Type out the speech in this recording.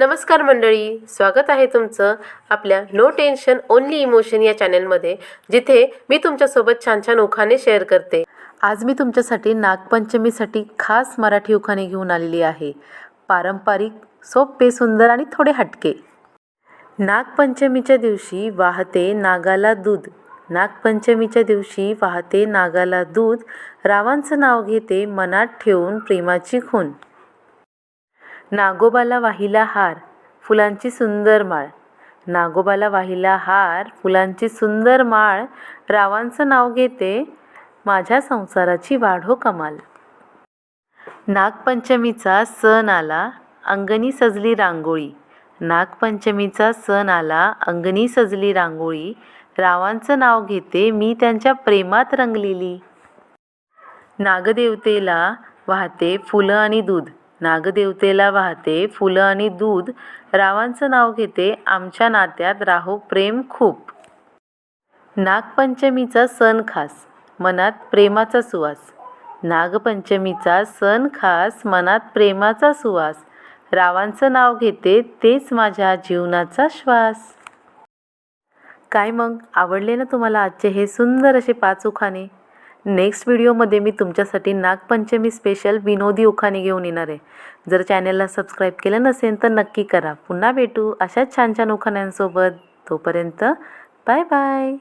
नमस्कार मंडळी, स्वागत आहे तुमचं आपल्या नो टेन्शन ओनली इमोशन या चॅनलमध्ये, जिथे मी तुमच्यासोबत छान छान उखाणे शेअर करते। आज मी तुमच्यासाठी नागपंचमीसाठी खास मराठी उखाणे घेऊन आलेली आहे। पारंपरिक, सोपे, सुंदर आणि थोडे हटके। नागपंचमीच्या दिवशी वाहते नागाला दूध, नागपंचमीच्या दिवशी वाहते नागाला दूध, रावांचं नाव घेते मनात ठेवून प्रेमाची खून। नागोबाला वाहिला हार, फुलांची सुंदर माळ, नागोबाला वाहिला हार, फुलांची सुंदर माळ, रावांचं नाव घेते माझ्या संसाराची वाढो कमाल। नागपंचमीचा सण आला, अंगणी सजली रांगोळी, नागपंचमीचा सण आला, अंगणी सजली रांगोळी, रावांचं नाव घेते मी त्यांच्या प्रेमात रंगलेली। नागदेवतेला वाहते फुलं आणि दूध, नागदेवतेला वाहते फुलं आणि दूध, रावांचं नाव घेते आमच्या नात्यात राहो प्रेम खूप। नागपंचमीचा सण खास, मनात प्रेमाचा सुवास, नागपंचमीचा सण खास, मनात प्रेमाचा सुवास, रावांचं नाव घेते तेच माझ्या जीवनाचा श्वास। काय मग, आवडले ना तुम्हाला आजचे हे सुंदर असे 5 उखाणे? नेक्स्ट व्हिडिओमध्ये मी तुमच्यासाठी नागपंचमी स्पेशल विनोदी उखाणे घेऊन येणार आहे। जर चॅनलला सबस्क्राईब केलं नसेल तर नक्की करा। पुन्हा भेटू अशाच छान छान उखाण्यांसोबत। तोपर्यंत बाय बाय।